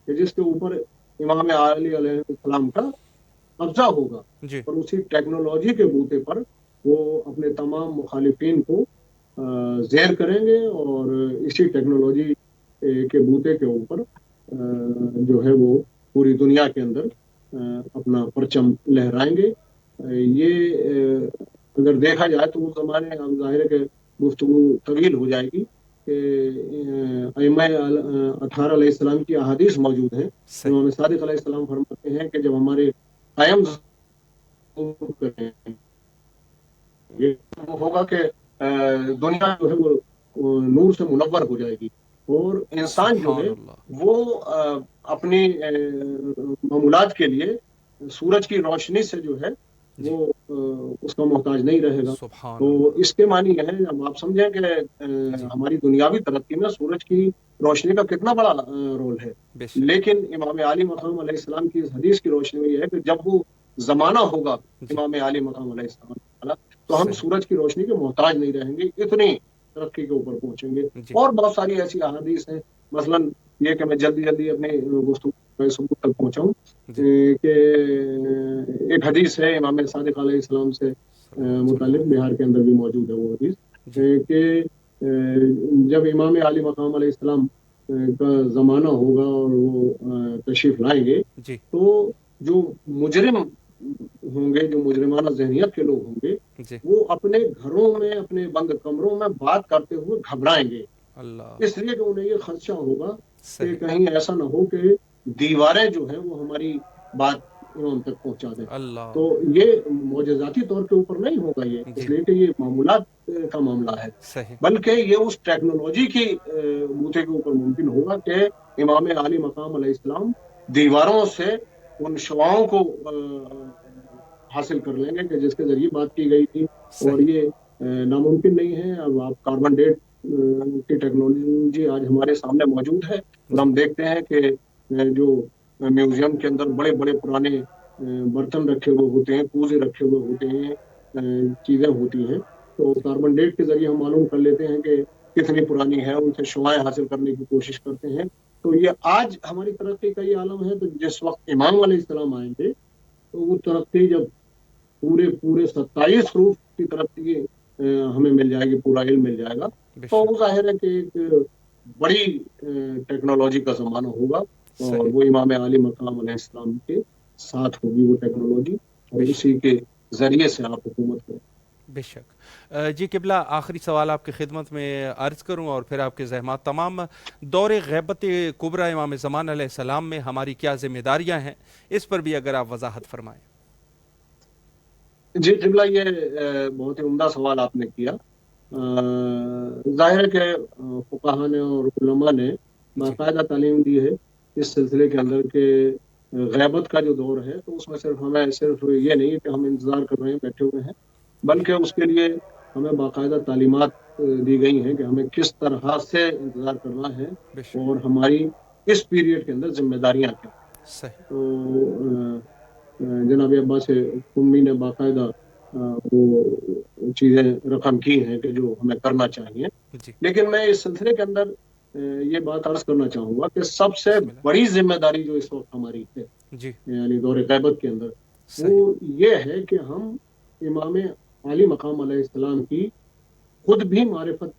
کہ جس کے اوپر امام علی علیہ السلام کا قبضہ ہوگا، جی اور اسی ٹیکنالوجی کے بوتے پر وہ اپنے تمام مخالفین کو زیر کریں گے، اور اسی ٹیکنالوجی کے بوتے کے اوپر جو ہے وہ پوری دنیا کے اندر اپنا پرچم لہرائیں گے. یہ اگر دیکھا جائے تو اس زمانے اب ظاہر ہے کہ گفتگو طویل ہو جائے گی کہ ائمہ 18 علیہ السلام کی احادیث موجود ہیں. صحیح امام صادق علیہ السلام فرماتے ہیں کہ جب ہمارے قائم کریں یہ وہ ہوگا کہ دنیا جو ہے وہ نور سے منور ہو جائے گی، اور انسان جو سبحان ہے اللہ وہ اپنی معمولات کے لیے سورج کی روشنی سے جو ہے جی وہ اس کا محتاج نہیں رہے گا. سبحان تو اللہ اس کے معنی یہ ہے، اب آپ سمجھیں کہ جی ہماری دنیاوی ترقی میں سورج کی روشنی کا کتنا بڑا رول ہے. بے شک لیکن امام علی مقام علیہ السلام کی اس حدیث کی روشنی میں یہ ہے کہ جب وہ زمانہ ہوگا جی امام علی مقام علیہ السلام تو ہم صحیح سورج کی روشنی کے محتاج نہیں رہیں گے، اتنی ترقی کے اوپر پہنچیں گے. جی اور بہت ساری ایسی احادیث ہیں، مثلا یہ کہ میں جلدی جلدی اپنے گفتگو ثبوت تک پہنچاؤں جی کہ ایک حدیث ہے امام صادق علیہ السلام سے صلوات متعلق، اللہ بہار کے اندر بھی موجود ہے وہ حدیث جی کہ جب امام علی مقام علیہ السلام کا زمانہ ہوگا اور وہ تشریف لائیں گے جی تو جو مجرم ہوں گے، جو مجرمانہ ذہنیت کے لوگ ہوں گے، جی وہ اپنے گھروں میں اپنے بند کمروں میں بات کرتے ہوئے گھبرائیں گے، اللہ اس لیے کہ انہیں یہ خدشہ ہوگا کہ صحیح کہیں ایسا نہ ہو کہ دیواریں جو ہیں وہ ہماری بات امام تک پہنچا دیں. اللہ. تو یہ معجزاتی طور کے اوپر نہیں ہوگا یہ، جی اس لیے کہ یہ معمولات کا معاملہ ہے، صحیح. بلکہ یہ اس ٹیکنالوجی کی بوتے کے اوپر ممکن ہوگا کہ امام عالی مقام علیہ السلام دیواروں سے ان شعاؤں کو حاصل کر لیں گے کہ جس کے ذریعے بات کی گئی تھی. اور صحیح. یہ ناممکن نہیں ہے. اب آپ کاربن ڈیٹ کی ٹیکنالوجی آج ہمارے سامنے موجود ہے، اور جی ہم دیکھتے ہیں کہ جو میوزیم کے اندر بڑے بڑے پرانے برتن رکھے ہوئے ہوتے ہیں، کوزے رکھے ہوئے ہوتے ہیں، چیزیں ہوتی ہیں، تو جی کاربن ڈیٹ کے ذریعے ہم معلوم کر لیتے ہیں کہ کتنی پرانی ہے، ان سے شعاعیں حاصل کرنے کی کوشش کرتے ہیں. تو یہ آج ہماری ترقی کا یہ عالم ہے. تو جس وقت امام علیہ السلام آئیں گے تو وہ ترقی جب پورے 27 حروف کی ترقی ہمیں مل جائے گی، پورا علم مل جائے گا، بے تو وہ شک. ظاہر ہے کہ ایک بڑی ٹیکنالوجی کا زمانہ ہوگا، اور صحیح. وہ امام علی مقام علیہ السلام کے ساتھ ہوگی وہ ٹیکنالوجی، بے اور شک. اسی کے ذریعے سے آپ حکومت کریں. بے شک. جی قبلہ، آخری سوال آپ کی خدمت میں عرض کروں اور پھر آپ کے زحمات تمام. دور غیبت کبریٰ امام زمان علیہ السلام میں ہماری کیا ذمہ داریاں ہیں، اس پر بھی اگر آپ وضاحت فرمائیں. جی قبلہ، یہ بہت ہی عمدہ سوال آپ نے کیا. ظاہر ہے کہ فقہا نے اور علماء نے جی باقاعدہ تعلیم دی ہے اس سلسلے کے اندر کہ غیبت کا جو دور ہے تو اس میں صرف یہ نہیں ہے کہ ہم انتظار کر رہے ہیں، بیٹھے ہوئے ہیں، جی بلکہ اس کے لیے ہمیں باقاعدہ تعلیمات دی گئی ہیں کہ ہمیں کس طرح سے انتظار کرنا ہے، بے شک. اور ہماری اس پیریڈ کے اندر ذمہ داریاں کیا ہیں. صحیح. تو جناب عباس امی نے باقاعدہ وہ چیزیں رقم کی ہیں کہ جو ہمیں کرنا چاہیے. جی لیکن میں اس سلسلے کے اندر یہ بات عرض کرنا چاہوں گا کہ سب سے بسم اللہ. بڑی ذمہ داری جو اس وقت ہماری ہے، جی یعنی دور غیبت کے اندر، صحیح. وہ یہ ہے کہ ہم امام علی مقام علیہ السلام کی خود بھی معرفت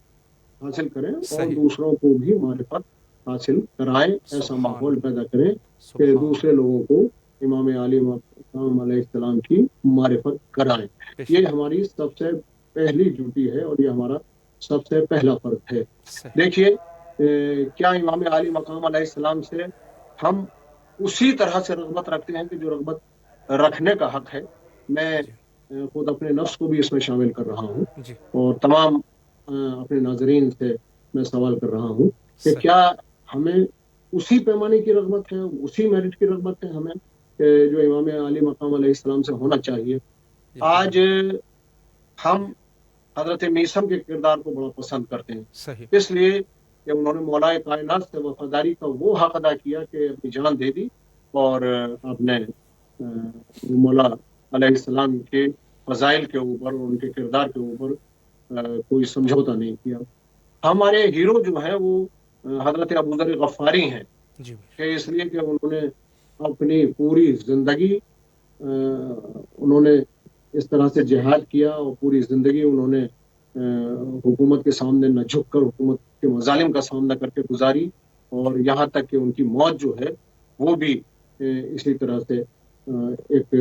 حاصل کریں، اور صحیح. دوسروں کو بھی معرفت حاصل کرائیں. ایسا سبحان ماحول اللہ. پیدا کریں کہ سبحان دوسرے اللہ. لوگوں کو امام علی مقام علیہ السلام کی معرفت کرائیں. بے یہ شک. ہماری سب سے پہلی ڈیوٹی ہے، اور یہ ہمارا سب سے پہلا فرض ہے. صحیح. دیکھیے، کیا امام علی مقام علیہ السلام سے ہم اسی طرح سے رغبت رکھتے ہیں کہ جو رغبت رکھنے کا حق ہے؟ میں جی خود اپنے نفس کو بھی اس میں شامل کر رہا ہوں، جی اور تمام اپنے ناظرین سے میں سوال کر رہا ہوں کہ صحیح. کیا ہمیں اسی پیمانے کی رغبت ہے، اسی میرٹ کی رغبت ہے ہمیں کہ جو امام علی مقام علیہ السلام سے ہونا چاہیے؟ آج یقیناً. ہم حضرت میثم کے کردار کو بڑا پسند کرتے ہیں، صحیح. اس لیے کہ انہوں نے مولا کائنات سے وفاداری کا وہ حق ادا کیا کہ اپنی جان دے دی، اور آپ نے مولا علیہ السلام کے فضائل کے اوپر، ان کے کردار کے اوپر کوئی سمجھوتا نہیں کیا. ہمارے ہیرو جو ہیں وہ حضرت ابوذر غفاری ہیں، جی کہ اس لیے کہ انہوں نے اپنی پوری زندگی انہوں نے اس طرح سے جہاد کیا، اور پوری زندگی انہوں نے حکومت کے سامنے نہ جھک کر حکومت کے مظالم کا سامنا کر کے گزاری، جی اور یہاں تک کہ ان کی موت جو ہے وہ بھی اسی طرح سے ایک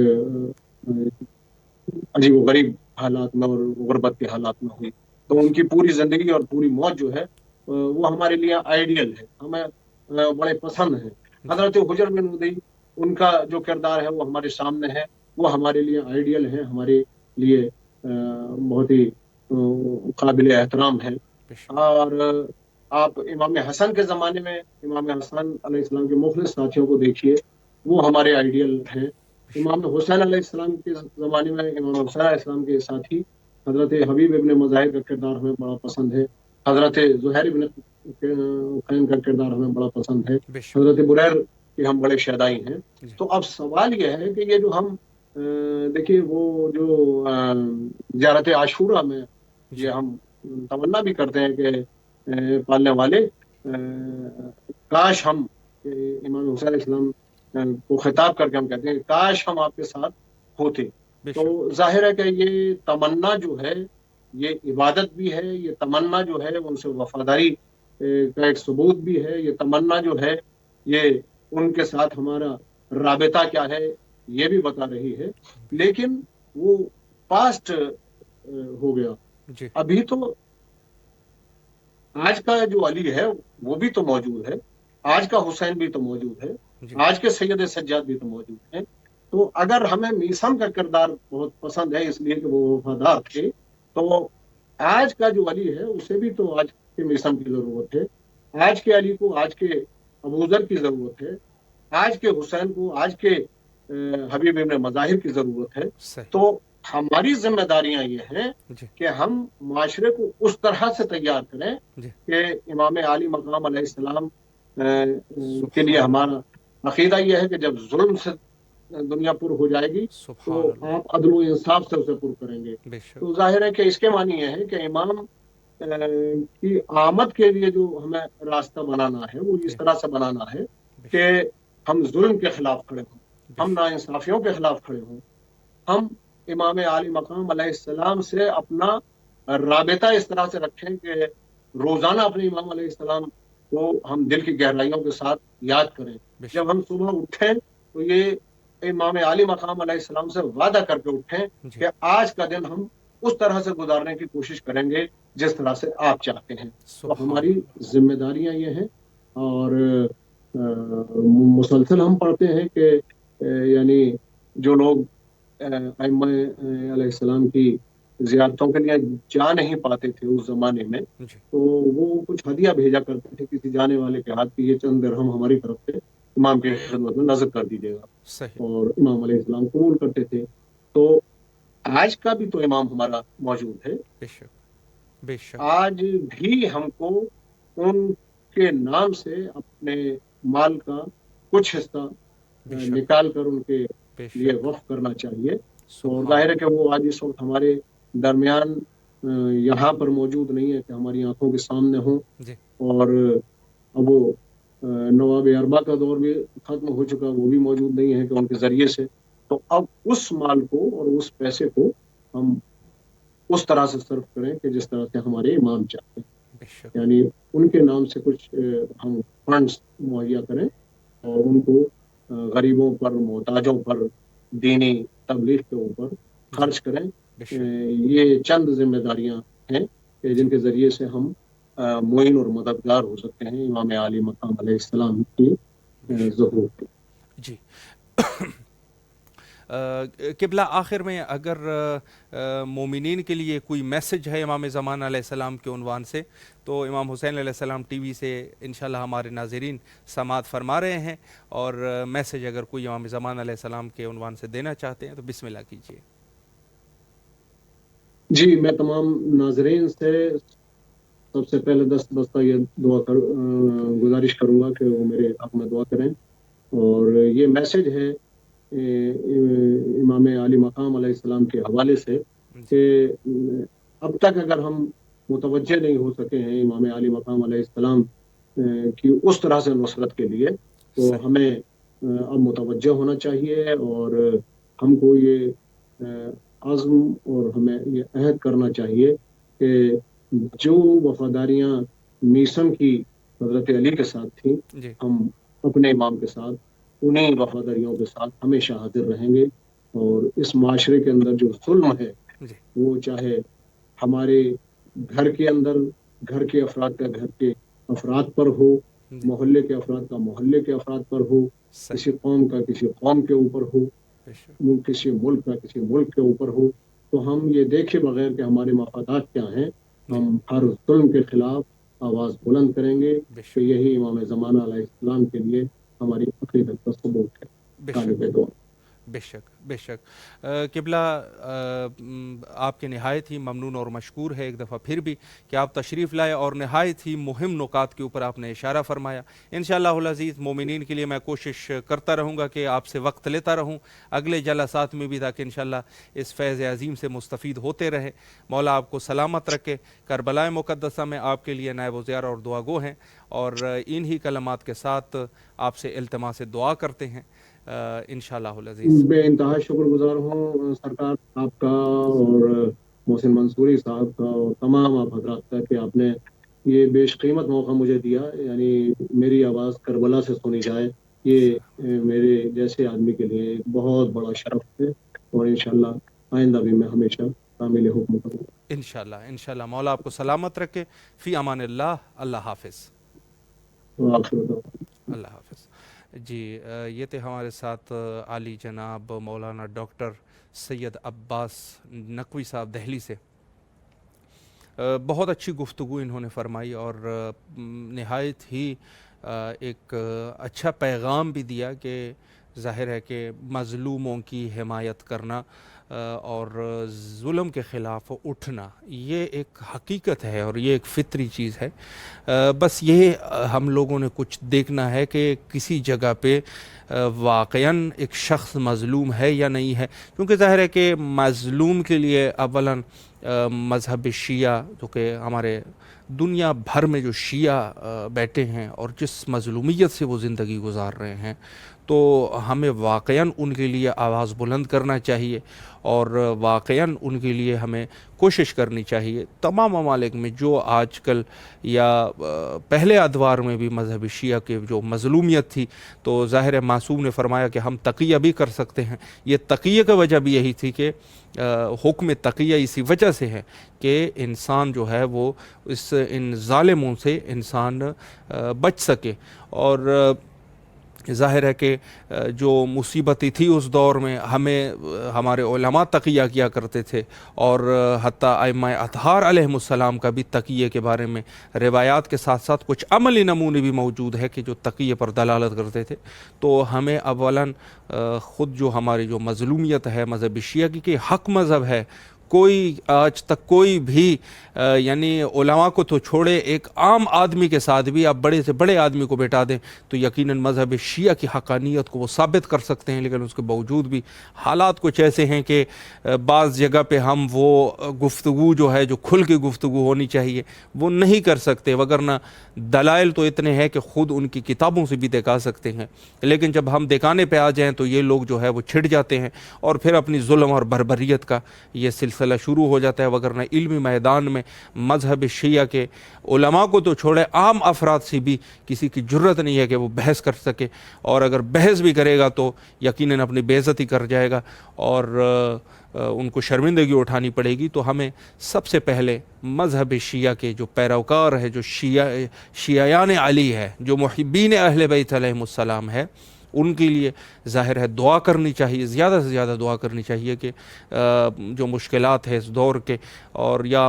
عجیب و غریب حالات میں اور غربت کے حالات میں ہوئی. بے تو ان شک. کی پوری زندگی اور پوری موت جو ہے وہ ہمارے لیے آئیڈیل ہے، ہمیں بڑے پسند ہیں. جی حضرت حجر بن ادی، ان کا جو کردار ہے وہ ہمارے سامنے ہے، وہ ہمارے لیے آئیڈیل ہے، ہمارے لیے بہت ہی قابل احترام ہے. بے شک. اور آپ امام حسن کے زمانے میں امام حسن علیہ السلام کے مخلص ساتھیوں کو دیکھیے، وہ ہمارے آئیڈیل ہیں. بے شک. امام حسین علیہ السلام کے زمانے میں امام حسین علیہ السلام کے ساتھی حضرت حبیب ابن مظاہر کا کردار ہمیں بڑا پسند ہے، حضرت زہیر ابن قین کا کردار ہمیں بڑا پسند ہے، بے شک. حضرت بریر کے ہم بڑے شیدائی ہیں. جی تو اب سوال یہ ہے کہ یہ جو ہم دیکھیے وہ جو زیارت عاشورہ میں جی یہ ہم تمنا بھی کرتے ہیں کہ پالنے والے کاش ہم امام حسین علیہ السلام کو خطاب کر کے ہم کہتے ہیں کہ کاش ہم آپ کے ساتھ ہوتے. بے تو شک. ظاہر ہے کہ یہ تمنا جو ہے یہ عبادت بھی ہے، یہ تمنا جو ہے ان سے وفاداری کا ایک ثبوت بھی ہے، یہ تمنا جو ہے یہ ان کے ساتھ ہمارا رابطہ کیا ہے یہ بھی بتا رہی ہے. بے شک. لیکن وہ پاسٹ ہو گیا. جی ابھی تو آج کا جو علی ہے وہ بھی تو موجود ہے، آج کا حسین بھی تو موجود ہے. آج کے سید سجاد بھی تو موجود ہیں. تو اگر ہمیں میثم کا کردار بہت پسند ہے اس لیے کہ وہ وفادار تھے, تو آج کا جو علی ہے اسے بھی تو آج کے میثم کی ضرورت ہے, آج کے علی کو آج کے ابوذر کی ضرورت ہے, آج کے حسین کو آج کے حبیب ابن مظاہر کی ضرورت ہے. تو ہماری ذمہ داریاں یہ ہیں کہ ہم معاشرے کو اس طرح سے تیار کریں کہ امام عالی مقام علیہ السلام کے لیے ہمارا عقیدہ یہ ہے کہ جب ظلم سے دنیا پر ہو جائے گی تو آپ عدل و انصاف سے اسے پر کریں گے. تو ظاہر ہے کہ اس کے معنی یہ ہے کہ امام کی آمد کے لیے جو ہمیں راستہ بنانا ہے وہ اس طرح سے بنانا ہے کہ ہم ظلم کے خلاف کھڑے ہوں, ہم ناانصافیوں کے خلاف کھڑے ہوں, ہم امام عالی مقام علیہ السلام سے اپنا رابطہ اس طرح سے رکھیں کہ روزانہ اپنے امام علیہ السلام کو ہم دل کی گہرائیوں کے ساتھ یاد کریں. جب ہم صبح اٹھیں تو یہ امام عالی مقام علیہ السلام سے وعدہ کر کے اٹھیں کہ آج کا دن ہم اس طرح سے گزارنے کی کوشش کریں گے جس طرح سے آپ چاہتے ہیں. تو ہماری ذمہ داریاں یہ ہیں, اور مسلسل ہم پڑھتے ہیں کہ یعنی جو لوگ ائمہ علیہ السلام کی زیارتوں کے لیے جا نہیں پاتے تھے اس زمانے میں, تو وہ کچھ ہدیہ بھیجا کرتے تھے کسی جانے والے کے ہاتھ, کی یہ چند درہم ہماری طرف سے امام کی خدمت میں نذر کر دیجیے گا, اور امام علیہ السلام قبول کرتے تھے. تو آج کا بھی تو امام ہمارا موجود ہے, آج بھی ہم کو ان کے نام سے اپنے مال کا کچھ حصہ نکال کر ان کے لیے وقف کرنا چاہیے. اور ظاہر ہے کہ وہ آج اس وقت ہمارے درمیان یہاں پر موجود نہیں ہے کہ ہماری آنکھوں کے سامنے ہوں, اور اب وہ نواب اربا کا دور بھی ختم ہو چکا, وہ بھی موجود نہیں ہے کہ ان کے ذریعے سے. تو اب اس مال کو اور اس پیسے کو ہم اس طرح سے صرف کریں کہ جس طرح سے ہمارے امام چاہتے ہیں, یعنی ان کے نام سے کچھ ہم فنڈز مہیا کریں اور ان کو غریبوں پر, محتاجوں پر, دینی تبلیغ کے اوپر خرچ کریں. یہ چند ذمہ داریاں ہیں کہ جن کے ذریعے سے ہم معین اور مددگار ہو سکتے ہیں امام عالی مقام علیہ السلام کی ظہور کی. جی قبلہ, آخر میں اگر مومنین کے لیے کوئی میسج ہے امام زمان علیہ السلام کے عنوان سے, تو امام حسین علیہ السلام ٹی وی سے انشاءاللہ ہمارے ناظرین سماعت فرما رہے ہیں, اور میسج اگر کوئی امام زمان علیہ السلام کے عنوان سے دینا چاہتے ہیں تو بسم اللہ کیجیے. جی, میں تمام ناظرین سے سب سے پہلے دستہ یہ گزارش کروں گا کہ وہ میرے حق میں دعا کریں, اور یہ میسج ہے امام عالی مقام علیہ السلام کے حوالے سے کہ اب تک اگر ہم متوجہ نہیں ہو سکے ہیں امام عالی مقام علیہ السلام کی اس طرح سے نصرت کے لیے, تو ہمیں اب متوجہ ہونا چاہیے, اور ہم کو یہ عزم اور ہمیں یہ عہد کرنا چاہیے کہ جو وفاداریاں میثم کی حضرت علی کے ساتھ تھیں, ہم اپنے امام کے ساتھ انہیں وفاداریوں کے ساتھ ہمیشہ حاضر رہیں گے. اور اس معاشرے کے اندر جو ظلم ہے وہ چاہے ہمارے گھر کے اندر گھر کے افراد کا گھر کے افراد پر ہو, محلے کے افراد کا محلے کے افراد پر ہو, کسی قوم کا کسی قوم کے اوپر ہو, کسی ملک کا کسی ملک کے اوپر ہو, تو ہم یہ دیکھے بغیر کہ ہمارے مفادات کیا ہیں, ہم ہر ظلم کے خلاف آواز بلند کریں گے کہ یہی امام زمانہ علیہ السلام کے لیے ہماری عقیدت کا ثبوت ہے. طالب دعا. بے شک بے شک. قبلہ, آپ کے نہایت ہی ممنون اور مشکور ہے ایک دفعہ پھر بھی کہ آپ تشریف لائے, اور نہایت ہی مہم نکات کے اوپر آپ نے اشارہ فرمایا. انشاءاللہ العزیز مومنین کے لیے میں کوشش کرتا رہوں گا کہ آپ سے وقت لیتا رہوں اگلے جلسات میں بھی, تاکہ انشاءاللہ اس فیض عظیم سے مستفید ہوتے رہے. مولا آپ کو سلامت رکھے. کربلائے مقدسہ میں آپ کے لیے نائب وزیر اور دعا گو ہیں, اور انہی کلمات کے ساتھ آپ سے التماس دعا کرتے ہیں انشاءاللہ العزیز. بے انتہا شکر گزار ہوں سرکار آپ کا اور محسن منصوری صاحب کا اور تمام آپ حضرات کا کہ آپ نے یہ بیش قیمت موقع مجھے دیا, یعنی میری آواز کربلا سے سنی جائے. یہ میرے جیسے آدمی کے لیے ایک بہت بڑا شرف ہے, اور انشاءاللہ آئندہ بھی میں ہمیشہ کامل حکم کروں گا. انشاءاللہ انشاءاللہ. مولا آپ کو سلامت رکھے. فی امان اللہ. اللہ حافظ. اللہ اللہ حافظ. جی یہ تھے ہمارے ساتھ عالی جناب مولانا ڈاکٹر سید عباس نقوی صاحب دہلی سے. بہت اچھی گفتگو انہوں نے فرمائی اور نہایت ہی ایک اچھا پیغام بھی دیا کہ ظاہر ہے کہ مظلوموں کی حمایت کرنا اور ظلم کے خلاف اٹھنا یہ ایک حقیقت ہے اور یہ ایک فطری چیز ہے. بس یہ ہم لوگوں نے کچھ دیکھنا ہے کہ کسی جگہ پہ واقعاً ایک شخص مظلوم ہے یا نہیں ہے، کیونکہ ظاہر ہے کہ مظلوم کے لیے اولاً مذہب شیعہ جو کہ ہمارے دنیا بھر میں جو شیعہ بیٹھے ہیں اور جس مظلومیت سے وہ زندگی گزار رہے ہیں، تو ہمیں واقعاً ان کے لیے آواز بلند کرنا چاہیے اور واقعاً ان کے لیے ہمیں کوشش کرنی چاہیے. تمام ممالک میں جو آج کل یا پہلے ادوار میں بھی مذہب شیعہ کے جو مظلومیت تھی، تو ظاہر معصوم نے فرمایا کہ ہم تقیہ بھی کر سکتے ہیں. یہ تقیہ کی وجہ بھی یہی تھی کہ حکم تقیہ اسی وجہ سے ہے کہ انسان جو ہے وہ ان ظالموں سے انسان بچ سکے. اور ظاہر ہے کہ جو مصیبتیں تھی اس دور میں ہمارے علماء تقیہ کیا کرتے تھے، اور حتیٰ ائمہ اطہار علیہم السلام کا بھی تقیہ کے بارے میں روایات کے ساتھ ساتھ کچھ عملی نمونے بھی موجود ہے کہ جو تقیہ پر دلالت کرتے تھے. تو ہمیں اولاً خود جو ہماری جو مظلومیت ہے مذہب شیعہ کی کہ حق مذہب ہے، کوئی آج تک کوئی بھی یعنی علماء کو تو چھوڑے، ایک عام آدمی کے ساتھ بھی آپ بڑے سے بڑے آدمی کو بیٹھا دیں تو یقیناً مذہب شیعہ کی حقانیت کو وہ ثابت کر سکتے ہیں. لیکن اس کے باوجود بھی حالات کچھ ایسے ہیں کہ بعض جگہ پہ ہم وہ گفتگو جو ہے جو کھل کے گفتگو ہونی چاہیے وہ نہیں کر سکتے، وگرنہ دلائل تو اتنے ہیں کہ خود ان کی کتابوں سے بھی دکھا سکتے ہیں. لیکن جب ہم دکھانے پہ آ جائیں تو یہ لوگ جو ہے وہ چھڑ جاتے ہیں اور پھر اپنی ظلم اور بربریت کا یہ سلسلہ شروع ہو جاتا ہے. وگرنہ علمی میدان میں مذہب شیعہ کے علماء کو تو چھوڑے، عام افراد سے بھی کسی کی جرت نہیں ہے کہ وہ بحث کر سکے، اور اگر بحث بھی کرے گا تو یقیناً اپنی بے عزتی کر جائے گا اور ان کو شرمندگی اٹھانی پڑے گی. تو ہمیں سب سے پہلے مذہب شیعہ کے جو پیروکار ہے، جو شیعیان علی ہے، جو محبین اہل بیت علیہم السلام ہے، ان کے لیے ظاہر ہے دعا کرنی چاہیے، زیادہ سے زیادہ دعا کرنی چاہیے کہ جو مشکلات ہے اس دور کے، اور یا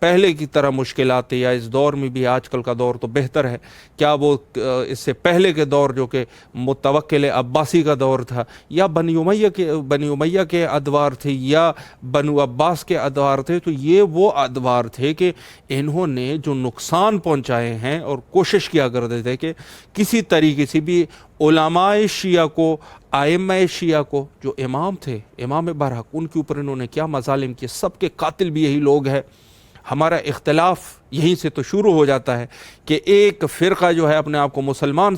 پہلے کی طرح مشکلات ہے یا اس دور میں بھی آج کل کا دور تو بہتر ہے، کیا وہ اس سے پہلے کے دور جو کہ متوکل عباسی کا دور تھا یا بنی امیہ کے ادوار تھے یا بنو عباس کے ادوار تھے، تو یہ وہ ادوار تھے کہ انہوں نے جو نقصان پہنچائے ہیں اور کوشش کیا کرتے تھے کہ کسی طریقے سے بھی علماء شیعہ کو، ائمہ شیعہ کو، جو امام تھے، امام برحق، ان کے اوپر انہوں نے کیا مظالم کیے. سب کے قاتل بھی یہی لوگ ہیں. ہمارا اختلاف یہیں سے تو شروع ہو جاتا ہے کہ ایک فرقہ جو ہے اپنے آپ کو مسلمان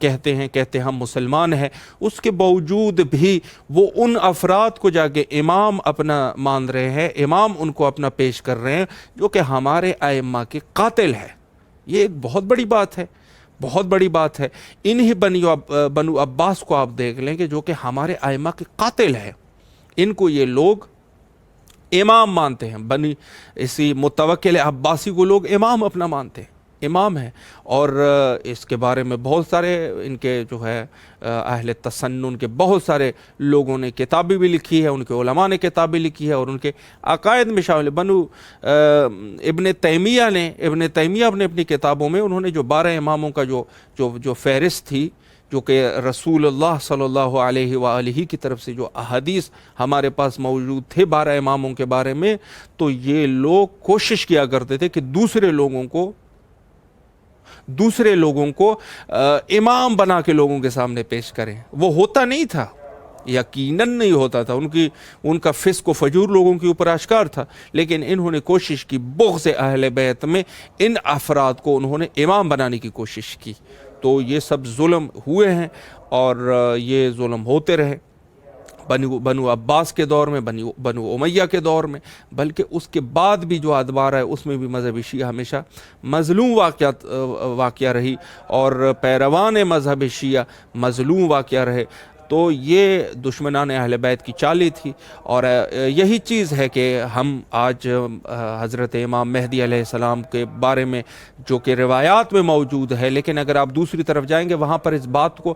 کہتے ہیں ہم مسلمان ہیں، اس کے باوجود بھی وہ ان افراد کو جا کے امام اپنا مان رہے ہیں، امام ان کو اپنا پیش کر رہے ہیں جو کہ ہمارے ائمہ کے قاتل ہے. یہ ایک بہت بڑی بات ہے، بہت بڑی بات ہے. انہی بنو عباس کو آپ دیکھ لیں کہ جو کہ ہمارے ائمہ کے قاتل ہے، ان کو یہ لوگ امام مانتے ہیں. اسی متوکل عباسی کو لوگ امام اپنا مانتے ہیں، امام ہے. اور اس کے بارے میں بہت سارے ان کے جو ہے اہل تسنن کے بہت سارے لوگوں نے کتابیں بھی لکھی ہے، ان کے علماء نے کتابیں لکھی ہے اور ان کے عقائد میں شامل ابن تیمیہ نے اپنی کتابوں میں انہوں نے جو 12 اماموں کا جو فہرست تھی، جو کہ رسول اللہ صلی اللہ علیہ وآلہ کی طرف سے جو احادیث ہمارے پاس موجود تھے 12 اماموں کے بارے میں، تو یہ لوگ کوشش کیا کرتے تھے کہ دوسرے لوگوں کو امام بنا کے لوگوں کے سامنے پیش کریں. وہ ہوتا نہیں تھا، یقیناً نہیں ہوتا تھا. ان کا فسق و فجور لوگوں کے اوپر اشکار تھا، لیکن انہوں نے کوشش کی بغض اہل بیت میں ان افراد کو انہوں نے امام بنانے کی کوشش کی. تو یہ سب ظلم ہوئے ہیں اور یہ ظلم ہوتے رہے بنو عباس کے دور میں، بنو امیہ کے دور میں، بلکہ اس کے بعد بھی جو ادوار ہے اس میں بھی مذہب شیعہ ہمیشہ مظلوم واقعہ رہی اور پیروان مذہب شیعہ مظلوم واقعہ رہے. تو یہ دشمنان اہل بیت کی چالی تھی، اور یہی چیز ہے کہ ہم آج حضرت امام مہدی علیہ السلام کے بارے میں جو کہ روایات میں موجود ہے، لیکن اگر آپ دوسری طرف جائیں گے وہاں پر اس بات کو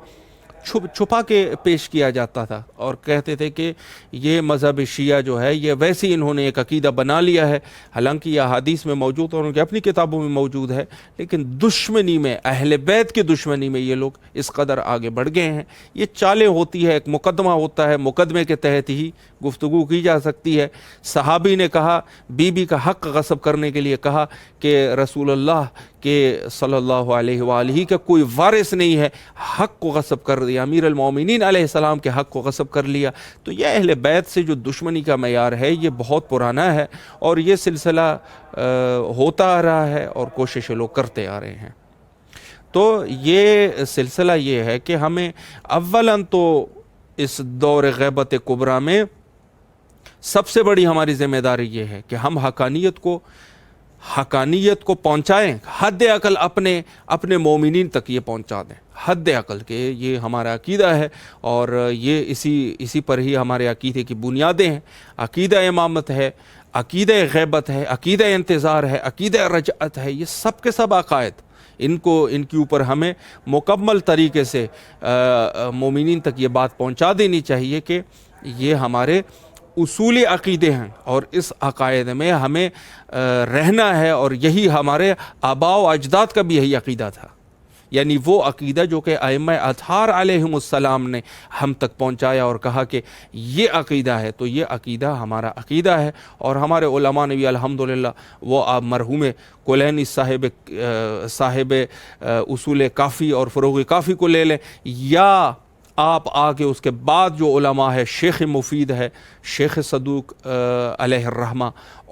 چھپا کے پیش کیا جاتا تھا اور کہتے تھے کہ یہ مذہب شیعہ جو ہے یہ ویسے انہوں نے ایک عقیدہ بنا لیا ہے، حالانکہ یہ احادیث میں موجود اور ان کی اپنی کتابوں میں موجود ہے، لیکن دشمنی میں، اہل بیت کی دشمنی میں یہ لوگ اس قدر آگے بڑھ گئے ہیں۔ یہ چالیں ہوتی ہے، ایک مقدمہ ہوتا ہے، مقدمے کے تحت ہی گفتگو کی جا سکتی ہے۔ صحابی نے کہا، بی بی کا حق غصب کرنے کے لیے کہا کہ رسول اللہ کے صلی اللہ علیہ وآلہ کا کوئی وارث نہیں ہے، حق کو غصب کر دیا، امیر المومنین علیہ السلام کے حق کو غصب کر لیا۔ تو یہ اہل بیت سے جو دشمنی کا معیار ہے یہ بہت پرانا ہے، اور یہ سلسلہ ہوتا آ رہا ہے اور کوششیں لوگ کرتے آ رہے ہیں۔ تو یہ سلسلہ یہ ہے کہ ہمیں اولاً تو اس دور غیبت کبریٰ میں سب سے بڑی ہماری ذمہ داری یہ ہے کہ ہم حقانیت کو پہنچائیں، حد عقل اپنے مومنین تک یہ پہنچا دیں، حد عقل کہ یہ ہمارا عقیدہ ہے، اور یہ اسی پر ہی ہمارے عقیدے کی بنیادیں ہیں۔ عقیدہ امامت ہے، عقیدہ غیبت ہے، عقیدہ انتظار ہے، عقیدہ رجعت ہے، یہ سب کے سب عقائد ان کے اوپر ہمیں مکمل طریقے سے مومنین تک یہ بات پہنچا دینی چاہیے کہ یہ ہمارے اصول عقیدے ہیں، اور اس عقائد میں ہمیں رہنا ہے، اور یہی ہمارے آباء و اجداد کا بھی یہی عقیدہ تھا، یعنی وہ عقیدہ جو کہ ائمہ اطہار علیہم السلام نے ہم تک پہنچایا اور کہا کہ یہ عقیدہ ہے، تو یہ عقیدہ ہمارا عقیدہ ہے۔ اور ہمارے علماء نے بھی الحمدللہ، وہ آپ مرحوم کلینی صاحب اصول کافی اور فروغ کافی کو لے لیں، یا آپ آگے اس کے بعد جو علماء ہے، شیخ مفید ہے، شیخ صدوق علیہ الرحمہ،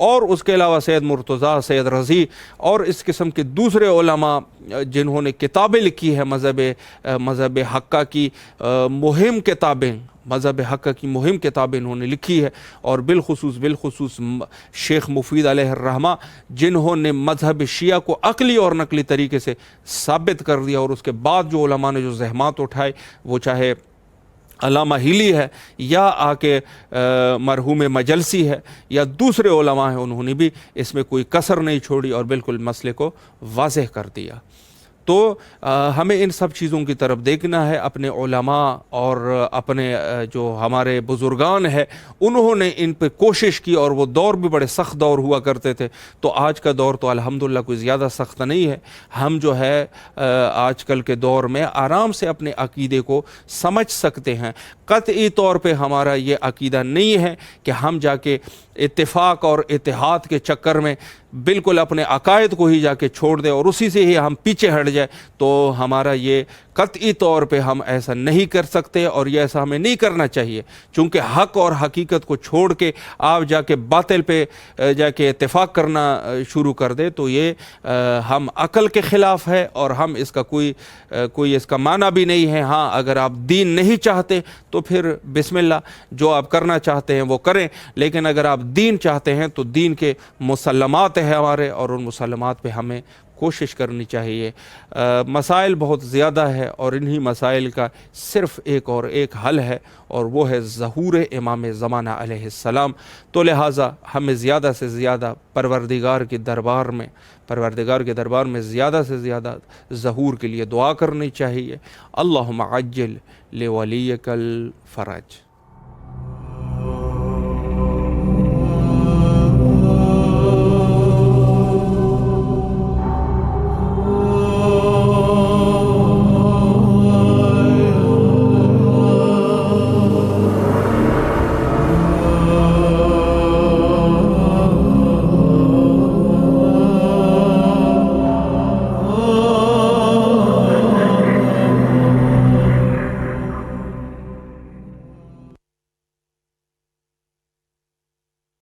اور اس کے علاوہ سید مرتضیٰ، سید رضی، اور اس قسم کے دوسرے علماء جنہوں نے کتابیں لکھی ہے مذہب حقہ کی مہم کتابیں، مذہب حقہ کی مہم کتابیں انہوں نے لکھی ہے، اور بالخصوص شیخ مفید علیہ الرحمہ جنہوں نے مذہب شیعہ کو عقلی اور نقلی طریقے سے ثابت کر دیا، اور اس کے بعد جو علماء نے جو زحمات اٹھائے، وہ چاہے علامہ ہیلی ہے یا آکے مرحوم مجلسی ہے یا دوسرے علماء ہیں، انہوں نے بھی اس میں کوئی کسر نہیں چھوڑی اور بالکل مسئلے کو واضح کر دیا۔ تو ہمیں ان سب چیزوں کی طرف دیکھنا ہے۔ اپنے علماء اور اپنے جو ہمارے بزرگان ہیں، انہوں نے ان پہ کوشش کی، اور وہ دور بھی بڑے سخت دور ہوا کرتے تھے، تو آج کا دور تو الحمدللہ کوئی زیادہ سخت نہیں ہے۔ ہم جو ہے آج کل کے دور میں آرام سے اپنے عقیدے کو سمجھ سکتے ہیں۔ قطعی طور پہ ہمارا یہ عقیدہ نہیں ہے کہ ہم جا کے اتفاق اور اتحاد کے چکر میں بالکل اپنے عقائد کو ہی جا کے چھوڑ دیں اور اسی سے ہی ہم پیچھے ہٹ جائیں، تو ہمارا یہ قطعی طور پہ ہم ایسا نہیں کر سکتے، اور یہ ایسا ہمیں نہیں کرنا چاہیے، چونکہ حق اور حقیقت کو چھوڑ کے آپ جا کے باطل پہ جا کے اتفاق کرنا شروع کر دے تو یہ ہم عقل کے خلاف ہے، اور ہم اس کا کوئی اس کا معنی بھی نہیں ہے۔ ہاں، اگر آپ دین نہیں چاہتے تو پھر بسم اللہ، جو آپ کرنا چاہتے ہیں وہ کریں، لیکن اگر آپ دین چاہتے ہیں تو دین کے مسلمات ہیں ہمارے، اور ان مسلمات پہ ہمیں کوشش کرنی چاہیے۔ مسائل بہت زیادہ ہے، اور انہی مسائل کا صرف ایک حل ہے، اور وہ ہے ظہور امام زمانہ علیہ السلام۔ تو لہٰذا ہمیں زیادہ سے زیادہ پروردگار کے دربار میں زیادہ سے زیادہ ظہور کے لیے دعا کرنی چاہیے۔ اللہم عجل لولیک الفرج۔